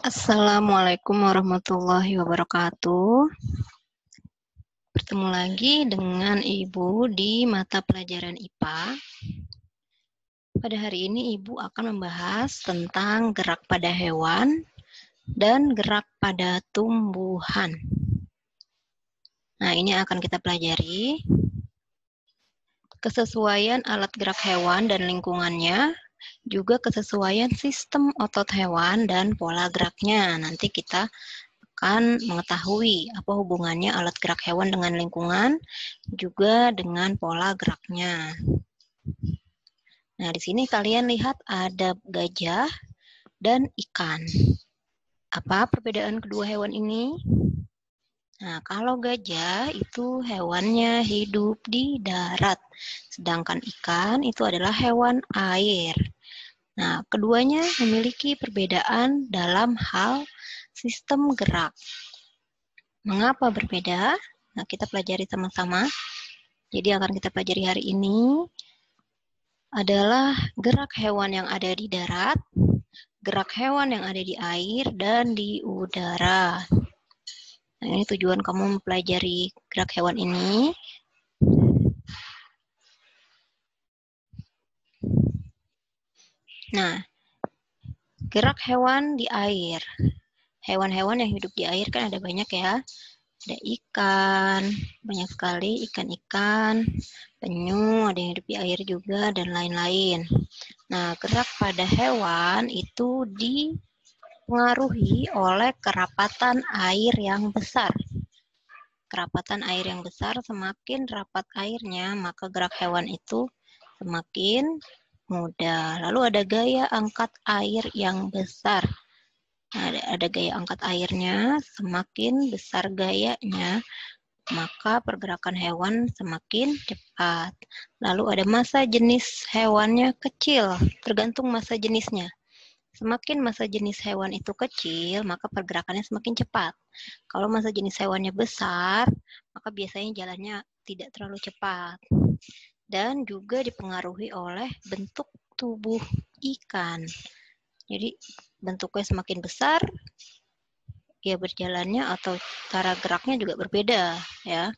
Assalamualaikum warahmatullahi wabarakatuh. Bertemu lagi dengan Ibu di mata pelajaran IPA. Pada hari ini Ibu akan membahas tentang gerak pada hewan dan gerak pada tumbuhan. Nah, ini akan kita pelajari. Kesesuaian alat gerak hewan dan lingkungannya, juga kesesuaian sistem otot hewan dan pola geraknya. Nanti kita akan mengetahui apa hubungannya alat gerak hewan dengan lingkungan, juga dengan pola geraknya. Nah, di sini kalian lihat ada gajah dan ikan. Apa perbedaan kedua hewan ini? Nah, kalau gajah itu hewannya hidup di darat, sedangkan ikan itu adalah hewan air. Nah, keduanya memiliki perbedaan dalam hal sistem gerak. Mengapa berbeda? Nah, kita pelajari sama-sama. Jadi akan kita pelajari hari ini adalah gerak hewan yang ada di darat, gerak hewan yang ada di air, dan di udara. Nah, ini tujuan kamu mempelajari gerak hewan ini. Nah, gerak hewan di air. Hewan-hewan yang hidup di air kan ada banyak ya. Ada ikan, banyak sekali ikan-ikan, penyu, ada yang hidup di air juga, dan lain-lain. Nah, gerak pada hewan itu dipengaruhi oleh kerapatan air yang besar. Kerapatan air yang besar, semakin rapat airnya, maka gerak hewan itu semakin mudah. Lalu ada gaya angkat air yang besar. Nah, ada gaya angkat airnya, semakin besar gayanya, maka pergerakan hewan semakin cepat. Lalu ada massa jenis hewannya kecil, tergantung massa jenisnya. Semakin massa jenis hewan itu kecil, maka pergerakannya semakin cepat. Kalau massa jenis hewannya besar, maka biasanya jalannya tidak terlalu cepat. Dan juga dipengaruhi oleh bentuk tubuh ikan. Jadi bentuknya semakin besar, ya berjalannya atau cara geraknya juga berbeda ya.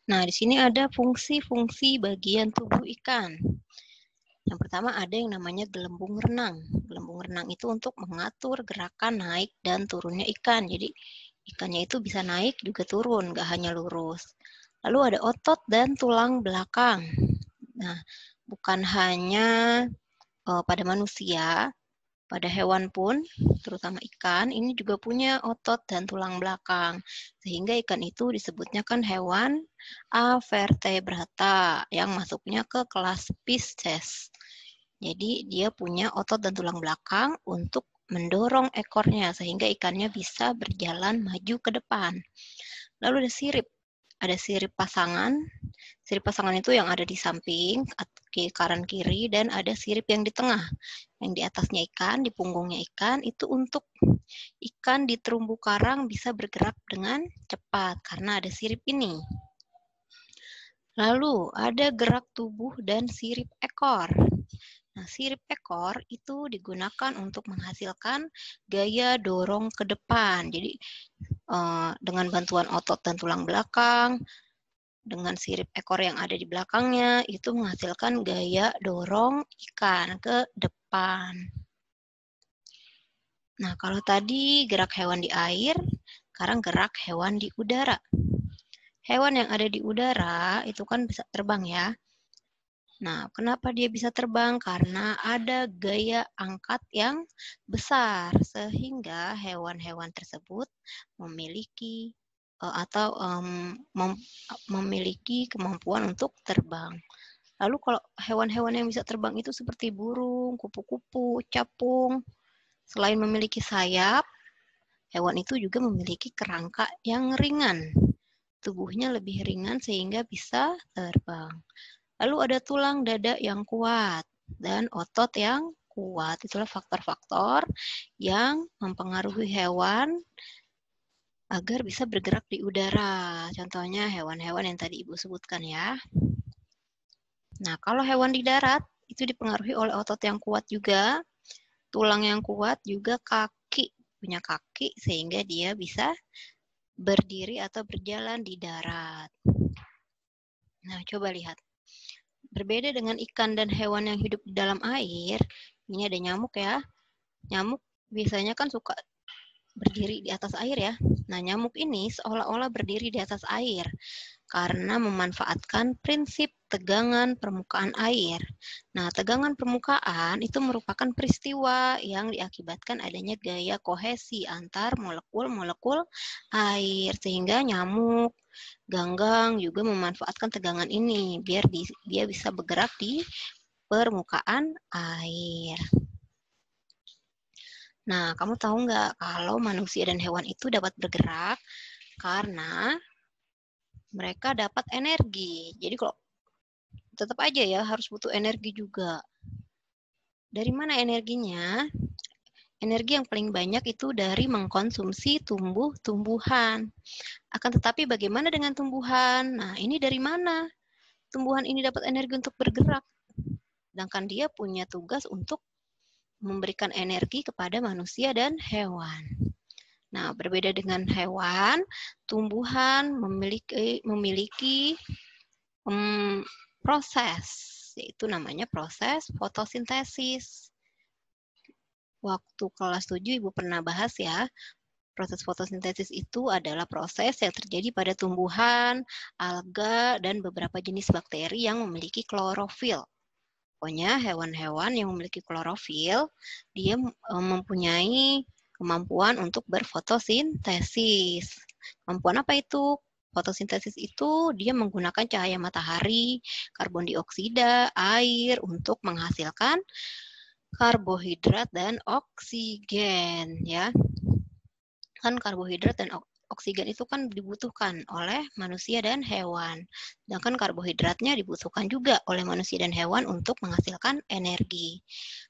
Nah, di sini ada fungsi-fungsi bagian tubuh ikan. Yang pertama ada yang namanya gelembung renang. Gelembung renang itu untuk mengatur gerakan naik dan turunnya ikan. Jadi ikannya itu bisa naik juga turun, nggak hanya lurus. Lalu ada otot dan tulang belakang. Nah, bukan hanya pada manusia, pada hewan pun, terutama ikan, ini juga punya otot dan tulang belakang. Sehingga ikan itu disebutnya kan hewan avertebrata yang masuknya ke kelas Pisces. Jadi dia punya otot dan tulang belakang untuk mendorong ekornya sehingga ikannya bisa berjalan maju ke depan. Lalu ada sirip. Ada sirip pasangan. Sirip pasangan itu yang ada di samping, kanan kiri, dan ada sirip yang di tengah. Yang di atasnya ikan, di punggungnya ikan, itu untuk ikan di terumbu karang bisa bergerak dengan cepat karena ada sirip ini. Lalu ada gerak tubuh dan sirip ekor. Nah, sirip ekor itu digunakan untuk menghasilkan gaya dorong ke depan. Jadi dengan bantuan otot dan tulang belakang, dengan sirip ekor yang ada di belakangnya, itu menghasilkan gaya dorong ikan ke depan. Nah, kalau tadi gerak hewan di air, sekarang gerak hewan di udara. Hewan yang ada di udara itu kan bisa terbang ya. Nah, kenapa dia bisa terbang? Karena ada gaya angkat yang besar, sehingga hewan-hewan tersebut memiliki memiliki kemampuan untuk terbang. Lalu kalau hewan-hewan yang bisa terbang itu seperti burung, kupu-kupu, capung, selain memiliki sayap, hewan itu juga memiliki kerangka yang ringan. Tubuhnya lebih ringan sehingga bisa terbang. Lalu ada tulang dada yang kuat dan otot yang kuat. Itulah faktor-faktor yang mempengaruhi hewan agar bisa bergerak di udara. Contohnya hewan-hewan yang tadi Ibu sebutkan ya. Nah, kalau hewan di darat itu dipengaruhi oleh otot yang kuat juga, tulang yang kuat, juga kaki, punya kaki sehingga dia bisa berdiri atau berjalan di darat. Nah, coba lihat. Berbeda dengan ikan dan hewan yang hidup di dalam air, ini ada nyamuk ya. Nyamuk biasanya kan suka berdiri di atas air ya. Nah, nyamuk ini seolah-olah berdiri di atas air karena memanfaatkan prinsip tegangan permukaan air. Nah, tegangan permukaan itu merupakan peristiwa yang diakibatkan adanya gaya kohesi antar molekul-molekul air, sehingga nyamuk, ganggang juga memanfaatkan tegangan ini biar dia bisa bergerak di permukaan air. Nah, kamu tahu nggak kalau manusia dan hewan itu dapat bergerak karena mereka dapat energi. Jadi kalau tetap aja ya harus butuh energi juga. Dari mana energinya? Energi yang paling banyak itu dari mengkonsumsi tumbuh-tumbuhan. Akan tetapi bagaimana dengan tumbuhan? Nah, ini dari mana? Tumbuhan ini dapat energi untuk bergerak. Sedangkan dia punya tugas untuk memberikan energi kepada manusia dan hewan. Nah, berbeda dengan hewan, tumbuhan memiliki proses, yaitu namanya proses fotosintesis. Waktu kelas 7 Ibu pernah bahas ya, proses fotosintesis itu adalah proses yang terjadi pada tumbuhan, alga, dan beberapa jenis bakteri yang memiliki klorofil. Pokoknya hewan-hewan yang memiliki klorofil, dia mempunyai kemampuan untuk berfotosintesis. Kemampuan apa itu? Fotosintesis itu dia menggunakan cahaya matahari, karbon dioksida, air untuk menghasilkan karbohidrat dan oksigen, ya. Kan karbohidrat dan oksigen itu kan dibutuhkan oleh manusia dan hewan. Sedangkan karbohidratnya dibutuhkan juga oleh manusia dan hewan untuk menghasilkan energi.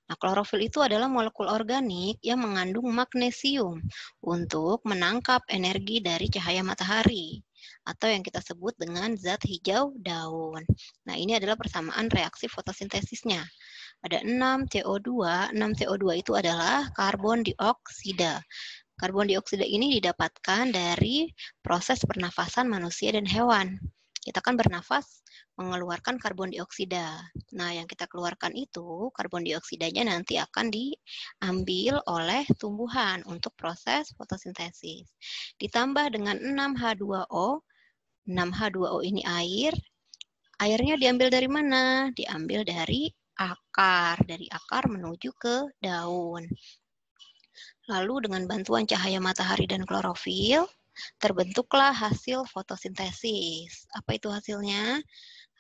Nah, klorofil itu adalah molekul organik yang mengandung magnesium untuk menangkap energi dari cahaya matahari atau yang kita sebut dengan zat hijau daun. Nah, ini adalah persamaan reaksi fotosintesisnya. Ada 6 CO2. 6 CO2 itu adalah karbon dioksida. Karbon dioksida ini didapatkan dari proses pernafasan manusia dan hewan. Kita kan bernafas mengeluarkan karbon dioksida. Nah, yang kita keluarkan itu, karbon dioksidanya nanti akan diambil oleh tumbuhan untuk proses fotosintesis. Ditambah dengan 6H2O. 6H2O ini air. Airnya diambil dari mana? Diambil dari akar. Dari akar menuju ke daun. Lalu dengan bantuan cahaya matahari dan klorofil, terbentuklah hasil fotosintesis. Apa itu hasilnya?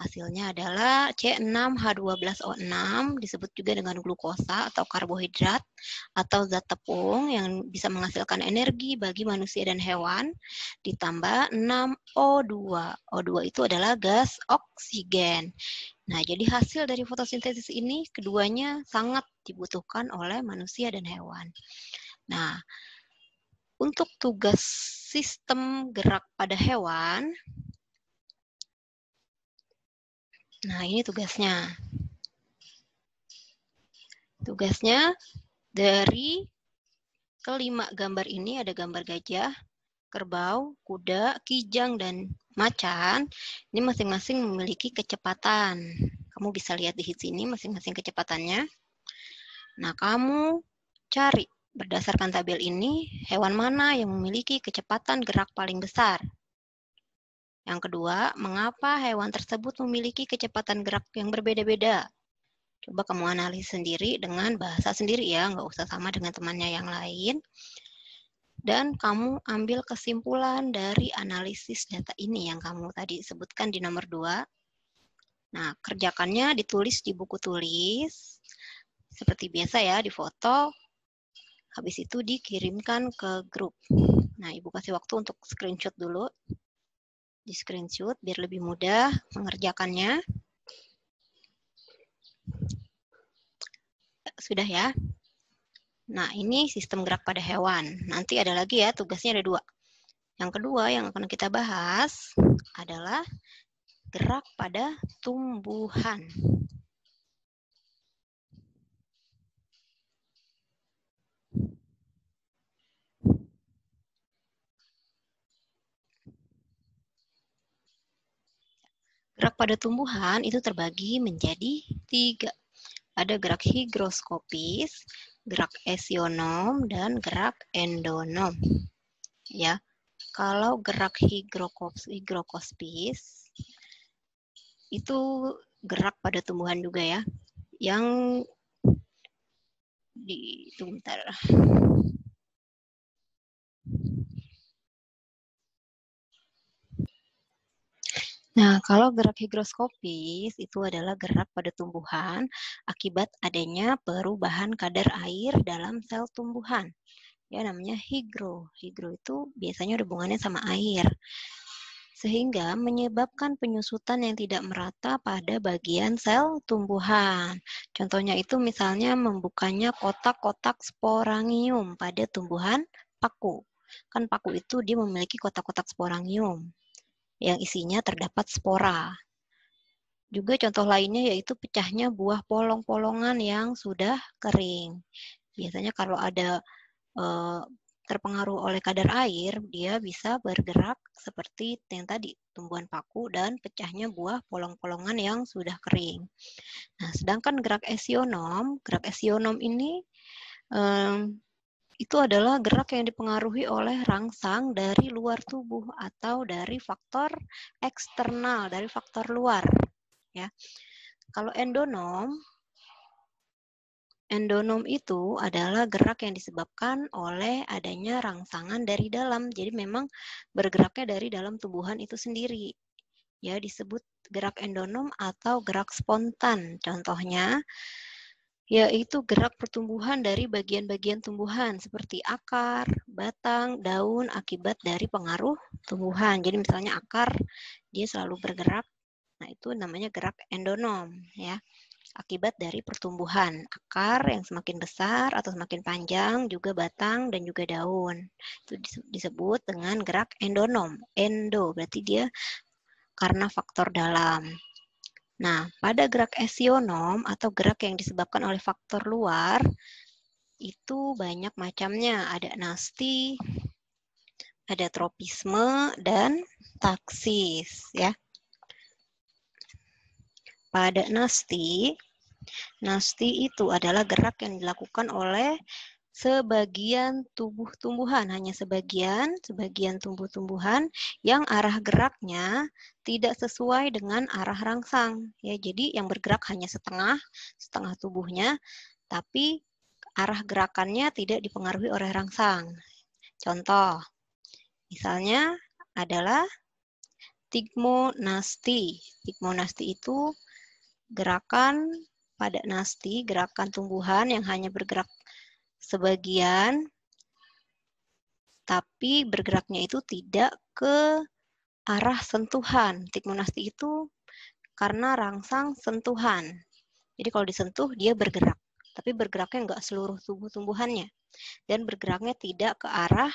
Hasilnya adalah C6H12O6, disebut juga dengan glukosa atau karbohidrat, atau zat tepung yang bisa menghasilkan energi bagi manusia dan hewan, ditambah 6O2. O2 itu adalah gas oksigen. Nah, jadi hasil dari fotosintesis ini, keduanya sangat dibutuhkan oleh manusia dan hewan. Nah, untuk tugas sistem gerak pada hewan, nah ini tugasnya. Tugasnya dari kelima gambar ini ada gambar gajah, kerbau, kuda, kijang, dan macan. Ini masing-masing memiliki kecepatan. Kamu bisa lihat di sini masing-masing kecepatannya. Nah, kamu cari berdasarkan tabel ini, hewan mana yang memiliki kecepatan gerak paling besar? Yang kedua, mengapa hewan tersebut memiliki kecepatan gerak yang berbeda-beda? Coba kamu analisis sendiri dengan bahasa sendiri ya, nggak usah sama dengan temannya yang lain. Dan kamu ambil kesimpulan dari analisis data ini yang kamu tadi sebutkan di nomor 2. Nah, kerjakannya ditulis di buku tulis. Seperti biasa ya, difoto. Habis itu dikirimkan ke grup. Nah, Ibu kasih waktu untuk screenshot dulu. Di screenshot biar lebih mudah mengerjakannya. Sudah ya? Nah, ini sistem gerak pada hewan. Nanti ada lagi ya, tugasnya ada 2. Yang kedua yang akan kita bahas adalah gerak pada tumbuhan. Gerak pada tumbuhan itu terbagi menjadi 3. Ada gerak higroskopis, gerak esionom, dan gerak endonom. Ya, kalau gerak higroskopis itu gerak pada tumbuhan juga ya, yang tunggu bentar. Nah, kalau gerak higroskopis itu adalah gerak pada tumbuhan akibat adanya perubahan kadar air dalam sel tumbuhan. Ya, namanya higro. Higro itu biasanya hubungannya sama air. Sehingga menyebabkan penyusutan yang tidak merata pada bagian sel tumbuhan. Contohnya itu misalnya membukanya kotak-kotak sporangium pada tumbuhan paku. Kan paku itu dia memiliki kotak-kotak sporangium yang isinya terdapat spora. Juga contoh lainnya yaitu pecahnya buah polong-polongan yang sudah kering. Biasanya kalau ada terpengaruh oleh kadar air, dia bisa bergerak seperti yang tadi, tumbuhan paku dan pecahnya buah polong-polongan yang sudah kering. Nah, sedangkan gerak esionom ini itu adalah gerak yang dipengaruhi oleh rangsang dari luar tubuh atau dari faktor eksternal, dari faktor luar. Ya, kalau endonom itu adalah gerak yang disebabkan oleh adanya rangsangan dari dalam. Jadi memang bergeraknya dari dalam tumbuhan itu sendiri. Ya, disebut gerak endonom atau gerak spontan. Contohnya yaitu gerak pertumbuhan dari bagian-bagian tumbuhan seperti akar, batang, daun akibat dari pengaruh tumbuhan. Jadi misalnya akar dia selalu bergerak. Nah, itu namanya gerak endonom ya. Akibat dari pertumbuhan akar yang semakin besar atau semakin panjang, juga batang dan juga daun. Itu disebut dengan gerak endonom. Endo berarti dia karena faktor dalam. Nah, pada gerak esionom atau gerak yang disebabkan oleh faktor luar, itu banyak macamnya. Ada nasti, ada tropisme, dan taksis. Ya. Pada nasti itu adalah gerak yang dilakukan oleh sebagian tumbuhan, hanya sebagian tumbuh-tumbuhan yang arah geraknya tidak sesuai dengan arah rangsang. Ya, jadi yang bergerak hanya setengah tubuhnya, tapi arah gerakannya tidak dipengaruhi oleh rangsang. Contoh, misalnya adalah tigmonasti. Tigmonasti itu gerakan pada nasti, gerakan tumbuhan yang hanya bergerak sebagian, tapi bergeraknya itu tidak ke arah sentuhan. Tigmonasti itu karena rangsang sentuhan. Jadi kalau disentuh dia bergerak, tapi bergeraknya nggak seluruh tubuh tumbuhannya. Dan bergeraknya tidak ke arah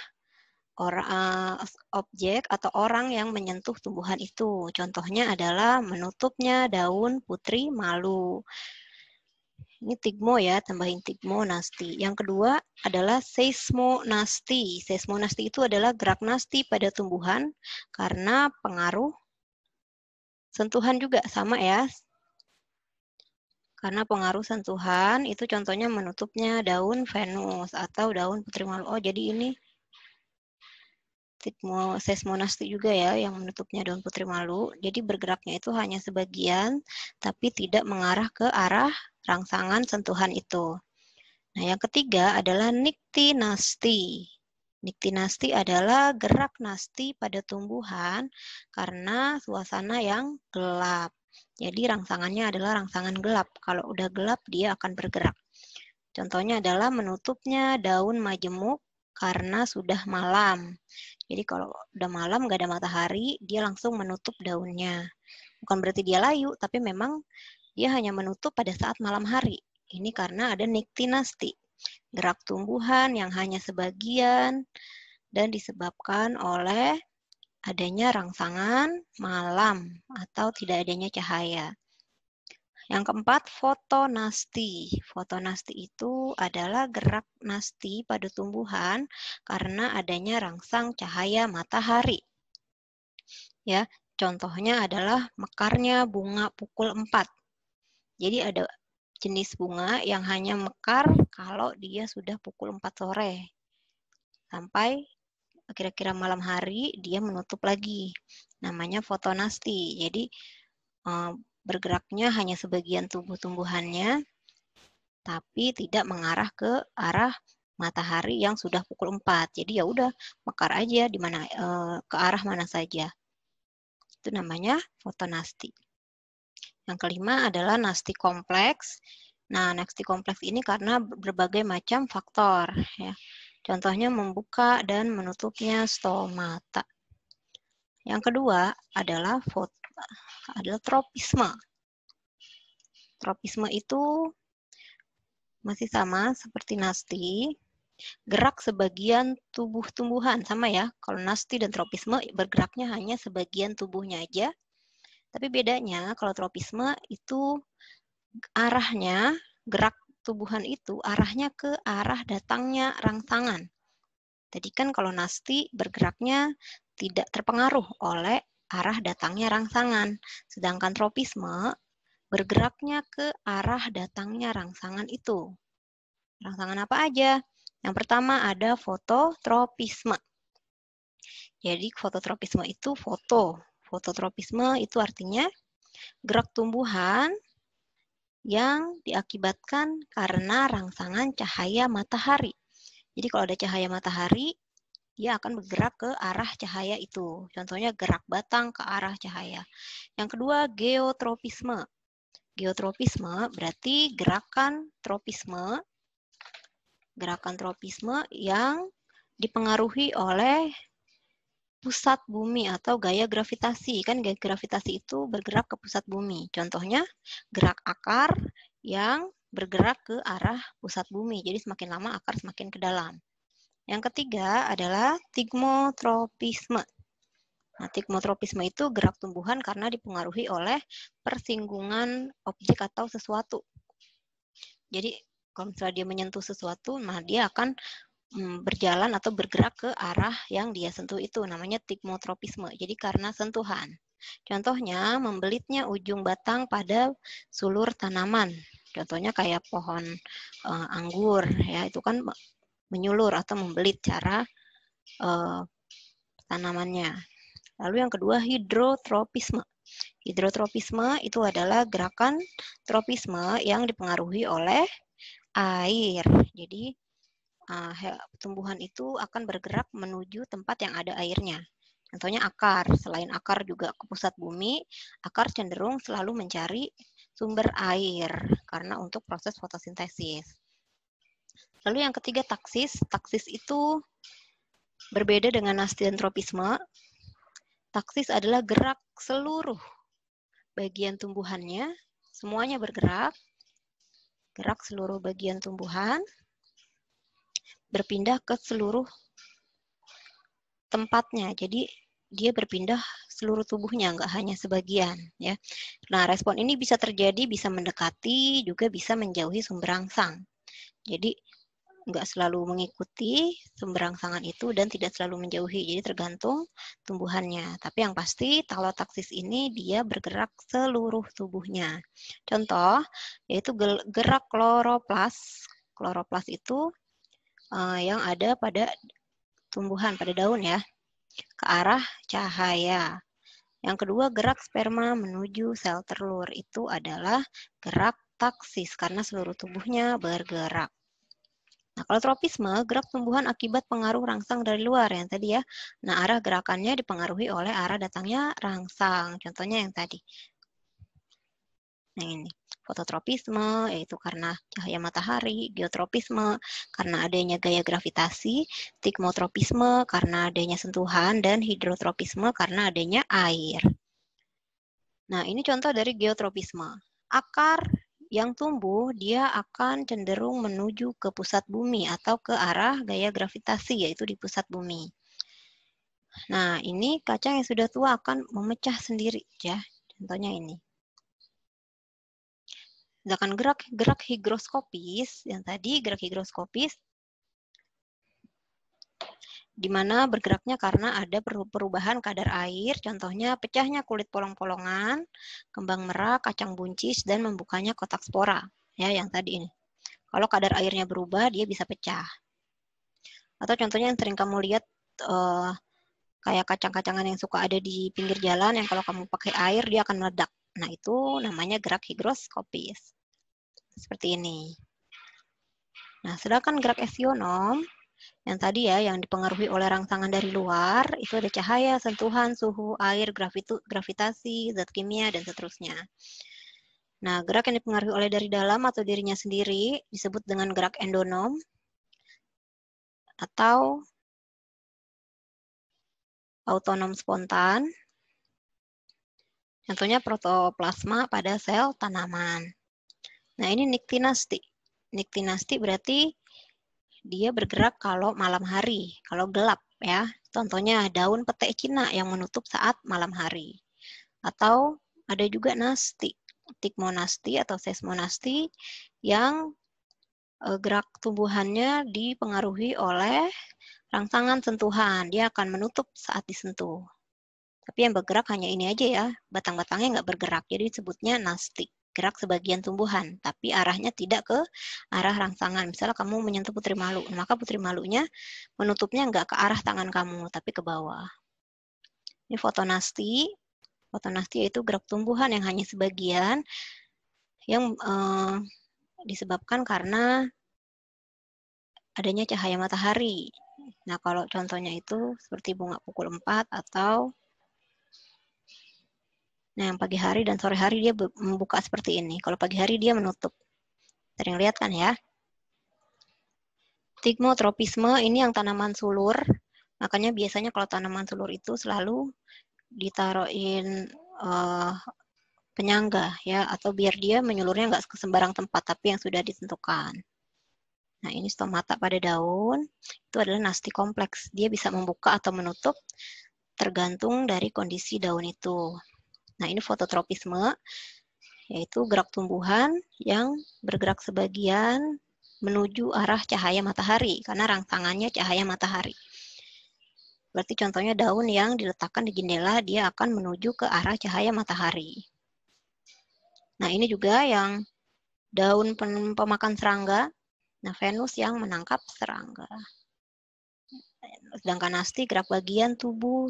objek atau orang yang menyentuh tumbuhan itu. Contohnya adalah menutupnya daun putri malu. Ini tigmo ya, tambahin tigmonasti. Yang kedua adalah seismonasti. Seismonasti itu adalah gerak nasti pada tumbuhan karena pengaruh sentuhan juga, sama ya. Karena pengaruh sentuhan itu contohnya menutupnya daun Venus atau daun putri malu. Oh, jadi ini seismonasti juga ya yang menutupnya daun putri malu. Jadi bergeraknya itu hanya sebagian tapi tidak mengarah ke arah rangsangan sentuhan itu. Nah, yang ketiga adalah niktinasti. Niktinasti adalah gerak nasti pada tumbuhan karena suasana yang gelap. Jadi rangsangannya adalah rangsangan gelap. Kalau udah gelap dia akan bergerak. Contohnya adalah menutupnya daun majemuk karena sudah malam. Jadi kalau udah malam nggak ada matahari, dia langsung menutup daunnya. Bukan berarti dia layu, tapi memang dia hanya menutup pada saat malam hari. Ini karena ada niktinasti, gerak tumbuhan yang hanya sebagian dan disebabkan oleh adanya rangsangan malam atau tidak adanya cahaya. Yang keempat, fotonasti. Fotonasti itu adalah gerak nasti pada tumbuhan karena adanya rangsang cahaya matahari. Ya, contohnya adalah mekarnya bunga pukul 4. Jadi ada jenis bunga yang hanya mekar kalau dia sudah pukul 4 sore. Sampai kira-kira malam hari dia menutup lagi. Namanya fotonasti. Jadi bergeraknya hanya sebagian tumbuh-tumbuhannya, tapi tidak mengarah ke arah matahari yang sudah pukul 4. Jadi ya udah mekar aja di mana ke arah mana saja. Itu namanya fotonasti. Yang kelima adalah nasti kompleks. Nah, nasti kompleks ini karena berbagai macam faktor ya. Contohnya membuka dan menutupnya stomata. Yang kedua adalah tropisme. Tropisme itu masih sama seperti nasti, gerak sebagian tubuh tumbuhan, sama ya. Kalau nasti dan tropisme bergeraknya hanya sebagian tubuhnya aja. Tapi bedanya kalau tropisme itu arahnya, gerak tubuhan itu arahnya ke arah datangnya rangsangan. Tadi kan kalau nasti bergeraknya tidak terpengaruh oleh arah datangnya rangsangan. Sedangkan tropisme bergeraknya ke arah datangnya rangsangan itu. Rangsangan apa aja? Yang pertama ada fototropisme. Jadi fototropisme itu foto. Fototropisme itu artinya gerak tumbuhan yang diakibatkan karena rangsangan cahaya matahari. Jadi kalau ada cahaya matahari, dia akan bergerak ke arah cahaya itu. Contohnya gerak batang ke arah cahaya. Yang kedua, geotropisme. Geotropisme berarti gerakan tropisme yang dipengaruhi oleh pusat bumi atau gaya gravitasi. Kan gaya gravitasi itu bergerak ke pusat bumi. Contohnya gerak akar yang bergerak ke arah pusat bumi. Jadi semakin lama akar semakin ke dalam. Yang ketiga adalah tigmotropisme. Nah, tigmotropisme itu gerak tumbuhan karena dipengaruhi oleh persinggungan objek atau sesuatu. Jadi kalau misalnya dia menyentuh sesuatu, nah dia akan berjalan atau bergerak ke arah yang dia sentuh itu. Namanya tigmotropisme. Jadi karena sentuhan. Contohnya membelitnya ujung batang pada sulur tanaman. Contohnya kayak pohon anggur, ya itu kan menyulur atau membelit cara tanamannya. Lalu yang kedua hidrotropisme. Hidrotropisme itu adalah gerakan tropisme yang dipengaruhi oleh air. Jadi tumbuhan itu akan bergerak menuju tempat yang ada airnya. Contohnya akar. Selain akar juga ke pusat bumi, akar cenderung selalu mencari sumber air karena untuk proses fotosintesis. Lalu yang ketiga taksis. Taksis itu berbeda dengan nasti dan tropisme. Taksis adalah gerak seluruh bagian tumbuhannya, semuanya bergerak, gerak seluruh bagian tumbuhan, berpindah ke seluruh tempatnya. Jadi dia berpindah seluruh tubuhnya, nggak hanya sebagian. Ya. Nah, respon ini bisa terjadi, bisa mendekati, juga bisa menjauhi sumber rangsang. Jadi nggak selalu mengikuti sumber rangsangan itu dan tidak selalu menjauhi. Jadi tergantung tumbuhannya. Tapi yang pasti kalau taksis ini dia bergerak seluruh tubuhnya. Contoh yaitu gerak kloroplas. Kloroplas itu yang ada pada tumbuhan, pada daun ya, ke arah cahaya. Yang kedua gerak sperma menuju sel telur. Itu adalah gerak taksis karena seluruh tubuhnya bergerak. Nah, kalau tropisme, gerak tumbuhan akibat pengaruh rangsang dari luar yang tadi ya. Nah, arah gerakannya dipengaruhi oleh arah datangnya rangsang. Contohnya yang tadi. Nah, ini. Fototropisme, yaitu karena cahaya matahari. Geotropisme, karena adanya gaya gravitasi. Tigmotropisme, karena adanya sentuhan. Dan hidrotropisme, karena adanya air. Nah, ini contoh dari geotropisme. Akar yang tumbuh, dia akan cenderung menuju ke pusat bumi atau ke arah gaya gravitasi, yaitu di pusat bumi. Nah, ini kacang yang sudah tua akan memecah sendiri, ya. Contohnya ini. Sedangkan gerak higroskopis, yang tadi gerak higroskopis, di mana bergeraknya karena ada perubahan kadar air, contohnya pecahnya kulit polong-polongan, kembang merah, kacang buncis, dan membukanya kotak spora. Ya, yang tadi ini. Kalau kadar airnya berubah, dia bisa pecah. Atau contohnya yang sering kamu lihat, kayak kacang-kacangan yang suka ada di pinggir jalan, yang kalau kamu pakai air, dia akan meledak. Nah, itu namanya gerak higroskopis. Seperti ini. Nah, sedangkan gerak esionom, yang tadi ya, yang dipengaruhi oleh rangsangan dari luar, itu ada cahaya, sentuhan, suhu, air, gravitasi, zat kimia, dan seterusnya. Nah, gerak yang dipengaruhi oleh dari dalam atau dirinya sendiri disebut dengan gerak endonom atau autonom spontan. Contohnya protoplasma pada sel tanaman. Nah, ini niktinasti. Niktinasti berarti dia bergerak kalau malam hari, kalau gelap ya. Contohnya daun petai Cina yang menutup saat malam hari. Atau ada juga nasti, tikmonasti atau seismonasti yang gerak tumbuhannya dipengaruhi oleh rangsangan sentuhan. Dia akan menutup saat disentuh. Tapi yang bergerak hanya ini aja ya, batang-batangnya nggak bergerak. Jadi disebutnya nasti, gerak sebagian tumbuhan, tapi arahnya tidak ke arah rangsangan. Misalnya kamu menyentuh putri malu, maka putri malunya menutupnya nggak ke arah tangan kamu, tapi ke bawah. Ini fotonasti. Fotonasti yaitu gerak tumbuhan yang hanya sebagian yang disebabkan karena adanya cahaya matahari. Nah, kalau contohnya itu seperti bunga pukul 4 atau yang pagi hari dan sore hari dia membuka seperti ini. Kalau pagi hari dia menutup. Sering lihat kan ya? Stigmotropisme ini yang tanaman sulur. Makanya biasanya kalau tanaman sulur itu selalu ditaruhin penyangga ya, atau biar dia menyulurnya nggak ke sembarang tempat, tapi yang sudah ditentukan. Nah, ini stomata pada daun, itu adalah nasti kompleks. Dia bisa membuka atau menutup tergantung dari kondisi daun itu. Nah, ini fototropisme, yaitu gerak tumbuhan yang bergerak sebagian menuju arah cahaya matahari, karena rangsangannya cahaya matahari. Berarti contohnya daun yang diletakkan di jendela, dia akan menuju ke arah cahaya matahari. Nah, ini juga yang daun pemakan serangga. Nah, Venus yang menangkap serangga. Sedangkan nasti gerak bagian tubuh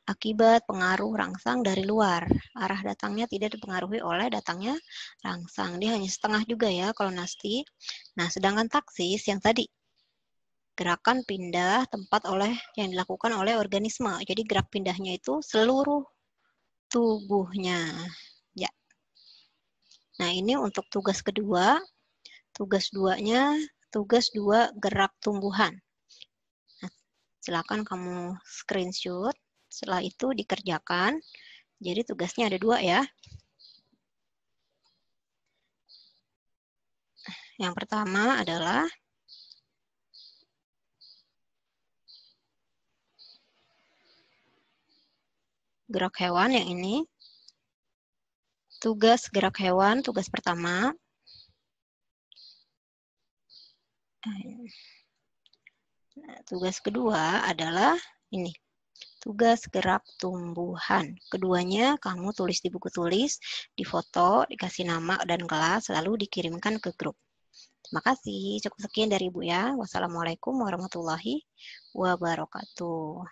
akibat pengaruh rangsang dari luar. Arah datangnya tidak dipengaruhi oleh datangnya rangsang. Dia hanya setengah juga ya kalau nasti. Nah, sedangkan taksis yang tadi gerakan pindah tempat yang dilakukan oleh organisme. Jadi gerak pindahnya itu seluruh tubuhnya. Ya. Nah, ini untuk tugas kedua. Tugas dua gerak tumbuhan. Nah, silakan kamu screenshot. Setelah itu dikerjakan. Jadi tugasnya ada 2 ya. Yang pertama adalah gerak hewan yang ini. Tugas gerak hewan, tugas pertama. Nah, tugas kedua adalah ini. Tugas gerak tumbuhan. Keduanya kamu tulis di buku tulis, difoto, dikasih nama dan kelas, lalu dikirimkan ke grup. Terima kasih. Cukup sekian dari Ibu ya. Wassalamualaikum warahmatullahi wabarakatuh.